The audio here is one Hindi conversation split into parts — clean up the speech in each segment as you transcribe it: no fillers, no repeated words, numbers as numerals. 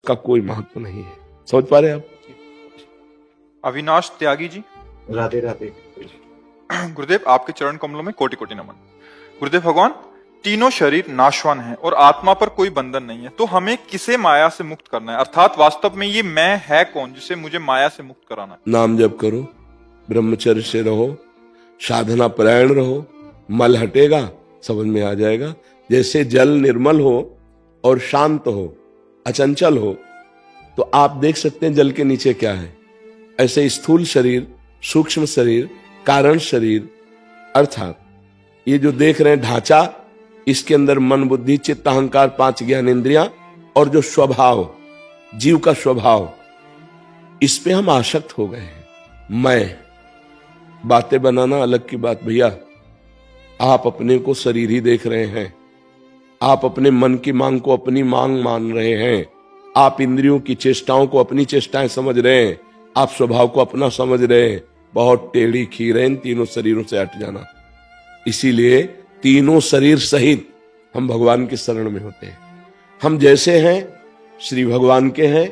का कोई महत्व नहीं है। समझ पा रहे हैं आप? अविनाश त्यागी जी, राधे राधे। गुरुदेव आपके चरण कमलों में कोटि कोटि नमन। गुरुदेव भगवान, तीनों शरीर नाशवान हैं और आत्मा पर कोई बंधन नहीं है, तो हमें किसे माया से मुक्त करना है? अर्थात वास्तव में ये मैं है कौन जिसे मुझे माया से मुक्त कराना है? नाम जप करो, ब्रह्मचर्य से रहो, साधना परायण रहो, मल हटेगा, समझ में आ जाएगा। जैसे जल निर्मल हो और शांत हो, अचंचल हो, तो आप देख सकते हैं जल के नीचे क्या है। ऐसे स्थूल शरीर, सूक्ष्म शरीर, कारण शरीर, अर्थात ये जो देख रहे हैं ढांचा, इसके अंदर मन, बुद्धि, चित्त, अहंकार, 5 ज्ञान इंद्रियां और जो स्वभाव, जीव का स्वभाव, इस पे हम आसक्त हो गए हैं। मैं बातें बनाना अलग की बात भैया, आप अपने को शरीर ही देख रहे हैं, आप अपने मन की मांग को अपनी मांग मान रहे हैं, आप इंद्रियों की चेष्टाओं को अपनी चेष्टाएं समझ रहे हैं, आप स्वभाव को अपना समझ रहे हैं। बहुत टेढ़ी खीर है इन तीनों शरीरों से हट जाना। इसीलिए तीनों शरीर सहित हम भगवान की शरण में होते हैं। हम जैसे हैं श्री भगवान के हैं।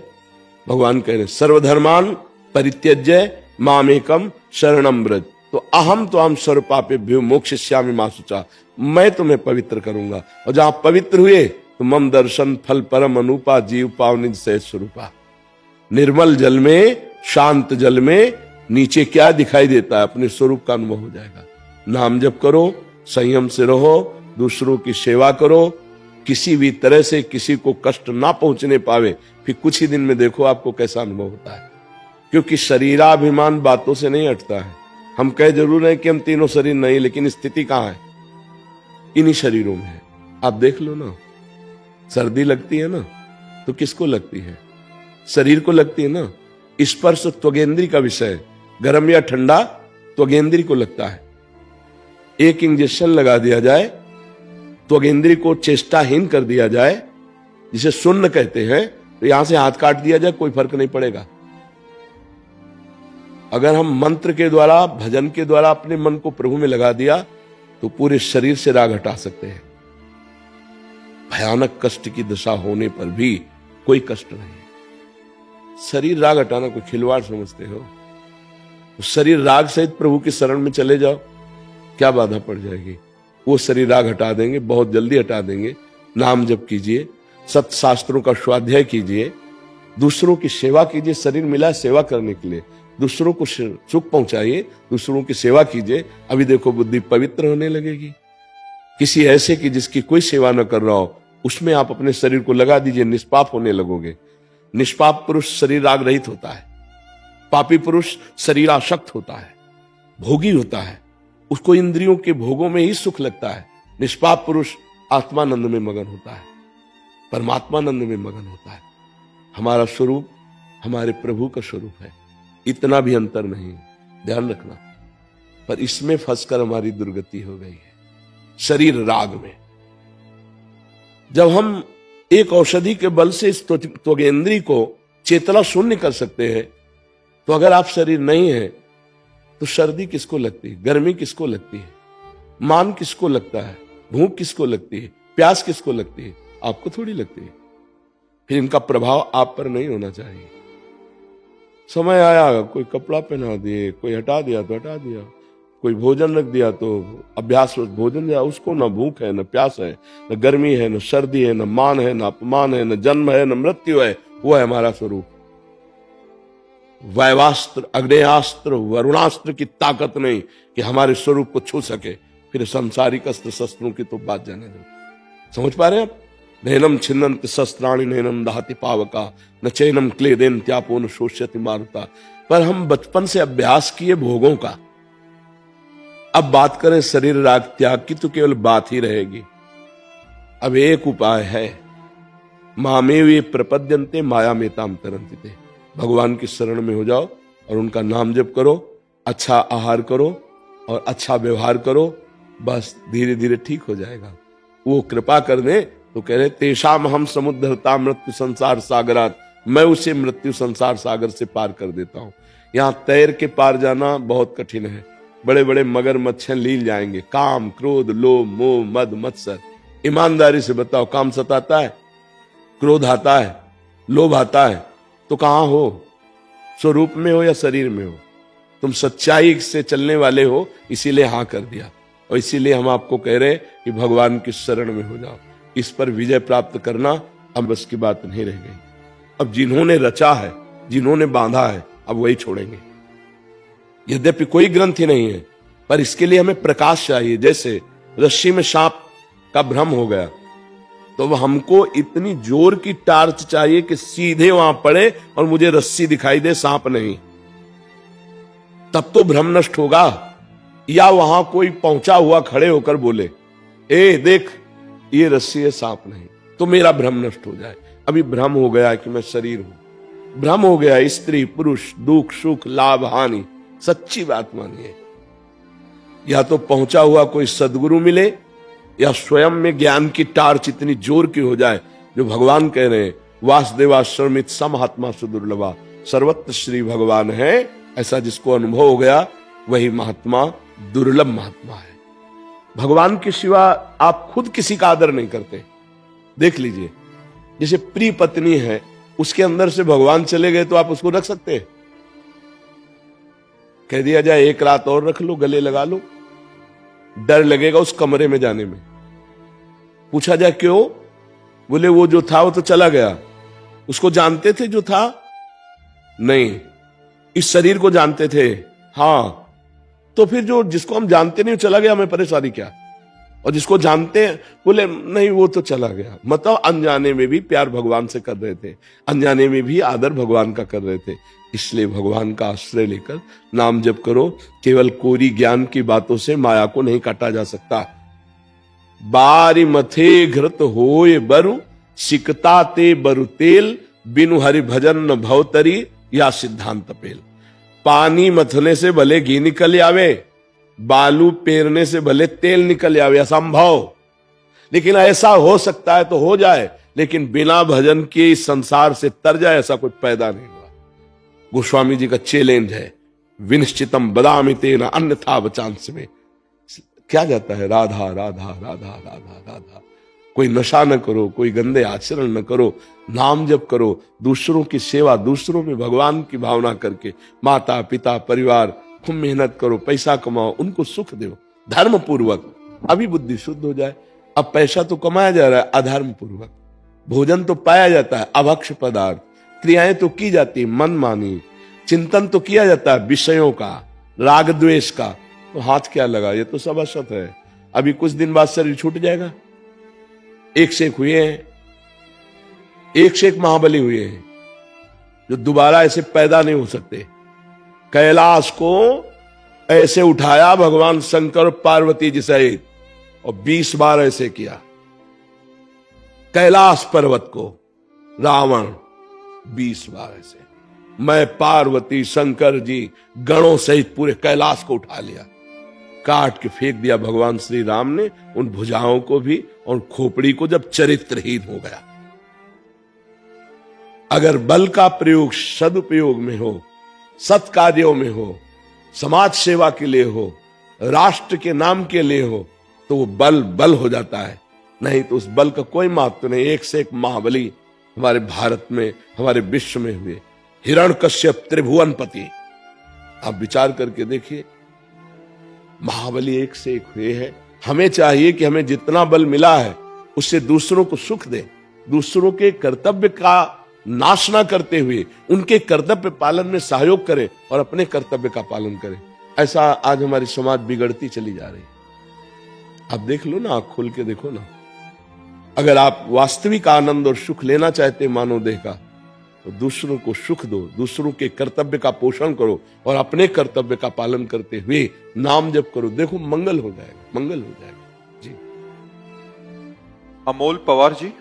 भगवान कह रहे सर्वधर्मान परित्यज्य मामेकम शरणम व्रज। तो अहम तो हम सर्व पापेभ्यो मोक्षयिष्यामि मा शुचा, मैं तुम्हें पवित्र करूंगा। और जहां पवित्र हुए तो मम दर्शन फल परम अनुपा, जीव पावनिज सहज स्वरूपा। निर्मल जल में, शांत जल में नीचे क्या दिखाई देता है, अपने स्वरूप का अनुभव हो जाएगा। नाम जप करो, संयम से रहो, दूसरों की सेवा करो, किसी भी तरह से किसी को कष्ट ना पहुंचने पावे, फिर कुछ ही दिन में देखो आपको कैसा अनुभव होता है। क्योंकि शरीराभिमान बातों से नहीं हटता है। हम कह जरूर हैं कि हम तीनों शरीर नहीं, लेकिन स्थिति कहां है? इन्हीं शरीरों में है। आप देख लो ना, सर्दी लगती है ना तो किसको लगती है? शरीर को लगती है ना। स्पर्श त्वगेंद्री का विषय है, गर्म या ठंडा त्वगेंद्री को लगता है। एक इंजेक्शन लगा दिया जाए, त्वगेंद्री को चेष्टाहीन कर दिया जाए, जिसे शून्य कहते हैं, तो यहां से हाथ काट दिया जाए, कोई फर्क नहीं पड़ेगा। अगर हम मंत्र के द्वारा, भजन के द्वारा अपने मन को प्रभु में लगा दिया तो पूरे शरीर से राग हटा सकते हैं। भयानक कष्ट की दशा होने पर भी कोई कष्ट नहीं। शरीर राग हटाना कोई खिलवाड़ समझते हो? तो शरीर राग सहित प्रभु की शरण में चले जाओ, क्या बाधा पड़ जाएगी? वो शरीर राग हटा देंगे, बहुत जल्दी हटा देंगे। नाम जप कीजिए, सत्य शास्त्रों का स्वाध्याय कीजिए, दूसरों की सेवा कीजिए। शरीर मिला है सेवा करने के लिए, दूसरों को सुख पहुंचाइए, दूसरों की सेवा कीजिए। अभी देखो बुद्धि पवित्र होने लगेगी। किसी ऐसे की जिसकी कोई सेवा न कर रहा हो, उसमें आप अपने शरीर को लगा दीजिए, निष्पाप होने लगोगे। निष्पाप पुरुष शरीर राग रहित होता है, पापी पुरुष शरीर आसक्त होता है, भोगी होता है, उसको इंद्रियों के भोगों में ही सुख लगता है। निष्पाप पुरुष आत्मानंद में मगन होता है, परमात्मानंद में मगन होता है। हमारा स्वरूप हमारे प्रभु का स्वरूप है, इतना भी अंतर नहीं, ध्यान रखना। पर इसमें फंसकर हमारी दुर्गति हो गई है, शरीर राग में। जब हम एक औषधि के बल से इस त्वगेंद्री को चेतना शून्य कर सकते हैं, तो अगर आप शरीर नहीं है तो सर्दी किसको लगती है, गर्मी किसको लगती है, मान किसको लगता है, भूख किसको लगती है, प्यास किसको लगती है? आपको थोड़ी लगती है। फिर इनका प्रभाव आप पर नहीं होना चाहिए। समय आया, कोई कपड़ा पहना दिए, कोई हटा दिया तो हटा दिया, कोई भोजन रख दिया तो अभ्यास भोजन दिया, उसको न भूख है, न प्यास है, न गर्मी है, न सर्दी है, न मान है, न अपमान है, न जन्म है, न मृत्यु है। वो है हमारा स्वरूप। वायवास्त्र, अग्नेयास्त्र, वरुणास्त्र की ताकत नहीं कि हमारे स्वरूप को छू सके। फिर सांसारिक अस्त्र शस्त्रों की तो बात जाने दो। समझ पा रहे हैं आप? नैनम छिन्नन्ति शस्त्राणि नैनम दहति पावका, न चैनम क्लेदेन त्यापो न शोष्यति मारुता। पर हम बचपन से अभ्यास किए भोगों का। अब बात करें शरीर राग त्याग की तो केवल बात ही रहेगी। अब एक उपाय है, मामे वे प्रपद्यन्ते माया में ताम तरन्ति। भगवान की शरण में हो जाओ और उनका नाम जप करो, अच्छा आहार करो और अच्छा व्यवहार करो, बस धीरे धीरे ठीक हो जाएगा। वो कृपा कर दे तो कह रहे तेषाम हम समुद्धरता मृत्यु संसार सागरात, मैं उसे मृत्यु संसार सागर से पार कर देता हूं। यहां तैर के पार जाना बहुत कठिन है। बड़े बड़े मगरमच्छ लील जाएंगे, काम क्रोध लोभ मोह मद मत्सर। ईमानदारी से बताओ, काम सताता है, क्रोध आता है, लोभ आता है तो कहां हो, स्वरूप में हो या शरीर में हो? तुम सच्चाई से चलने वाले हो, इसीलिए हाँ कर दिया। और इसीलिए हम आपको कह रहे कि भगवान की शरण में हो जाओ। इस पर विजय प्राप्त करना अब बस की बात नहीं रह गई। अब जिन्होंने रचा है, जिन्होंने बांधा है, अब वही छोड़ेंगे। यद्यपि कोई ग्रंथि नहीं है, पर इसके लिए हमें प्रकाश चाहिए। जैसे रस्सी में सांप का भ्रम हो गया, तो वह हमको इतनी जोर की टार्च चाहिए कि सीधे वहां पड़े और मुझे रस्सी दिखाई दे, सांप नहीं। तब तो भ्रम नष्ट होगा। या वहां कोई पहुंचा हुआ खड़े होकर बोले, ए देख ये रस्सी है, सांप नहीं, तो मेरा भ्रम नष्ट हो जाए। अभी भ्रम हो गया कि मैं शरीर हूं, भ्रम हो गया स्त्री पुरुष, दुख सुख लाभ हानि। सच्ची बात मानिए, या तो पहुंचा हुआ कोई सदगुरु मिले, या स्वयं में ज्ञान की टार्च इतनी जोर की हो जाए जो भगवान कह रहे हैं, वासुदेवाश्रमित समहात्मा सुदुर्लभा, सर्वत्र श्री भगवान है। ऐसा जिसको अनुभव हो गया वही महात्मा दुर्लभ महात्मा है। भगवान के सिवा आप खुद किसी का आदर नहीं करते। देख लीजिए, जैसे प्रिय पत्नी है, उसके अंदर से भगवान चले गए तो आप उसको रख सकते हैं? कह दिया जाए एक रात और रख लो, गले लगा लो, डर लगेगा उस कमरे में जाने में। पूछा जाए क्यों? बोले वो जो था वो तो चला गया। उसको जानते थे जो था? नहीं। इस शरीर को जानते थे? हाँ। तो फिर जो जिसको हम जानते नहीं चला गया, हमें परेशानी क्या? और जिसको जानते हैं बोले नहीं वो तो चला गया। मतलब अनजाने में भी प्यार भगवान से कर रहे थे, अनजाने में भी आदर भगवान का कर रहे थे। इसलिए भगवान का आश्रय लेकर नाम जप करो। केवल कोरी ज्ञान की बातों से माया को नहीं काटा जा सकता। बारी मथे घृत होए बरु, सिकता ते बरु तेल, बिनु हरि भजन न भवतरी, या सिद्धांत पेल। पानी मथने से भले घी निकल आवे, बालू पेरने से भले तेल निकल आवे, असंभव। लेकिन ऐसा हो सकता है तो हो जाए, लेकिन बिना भजन के इस संसार से तर जाए, ऐसा कुछ पैदा नहीं हुआ। गोस्वामी जी का चैलेंज है, विनिश्चितम बदामि तेन अन्यथा वचांस में। क्या जाता है? राधा राधा राधा राधा राधा। कोई नशा न करो, कोई गंदे आचरण न करो, नाम जप करो, दूसरों की सेवा, दूसरों में भगवान की भावना करके, माता पिता परिवार, खूब मेहनत करो, पैसा कमाओ, उनको सुख दो धर्म पूर्वक। अभी बुद्धि शुद्ध हो जाए। अब पैसा तो कमाया जा रहा है अधर्म पूर्वक, भोजन तो पाया जाता है अभक्ष पदार्थ, क्रियाएं तो की जाती मनमानी, चिंतन तो किया जाता है विषयों का, राग द्वेष का, तो हाथ क्या लगा? ये तो सब असत है। अभी कुछ दिन बाद शरीर छूट जाएगा। एक से एक हुए हैं, एक से एक महाबली हुए हैं जो दोबारा ऐसे पैदा नहीं हो सकते। कैलाश को ऐसे उठाया भगवान शंकर पार्वती जी सहित, और 20 बार ऐसे किया। कैलाश पर्वत को रावण 20 बार ऐसे, मैं पार्वती शंकर जी गणों सहित पूरे कैलाश को उठा लिया, काट के फेंक दिया भगवान श्री राम ने उन भुजाओं को भी और खोपड़ी को, जब चरित्रहीन हो गया। अगर बल का प्रयोग सदुपयोग में हो, सत्कार्यों में हो, समाज सेवा के लिए हो, राष्ट्र के नाम के लिए हो, तो वो बल बल हो जाता है। नहीं तो उस बल का कोई महत्व नहीं। एक से एक महाबली हमारे भारत में, हमारे विश्व में हुए। हिरण्यकश्यप त्रिभुवनपति, आप विचार करके देखिए, महाबली एक से एक हुए हैं। हमें चाहिए कि हमें जितना बल मिला है उससे दूसरों को सुख दे, दूसरों के कर्तव्य का नाश ना करते हुए उनके कर्तव्य पालन में सहयोग करें और अपने कर्तव्य का पालन करें। ऐसा आज हमारी समाज बिगड़ती चली जा रही है। आप देख लो ना, आंख खोल के देखो ना। अगर आप वास्तविक आनंद और सुख लेना चाहते मानव देह का, तो दूसरों को सुख दो, दूसरों के कर्तव्य का पोषण करो और अपने कर्तव्य का पालन करते हुए नाम जप करो। देखो मंगल हो जाएगा, मंगल हो जाएगा। जी। अमोल पवार जी।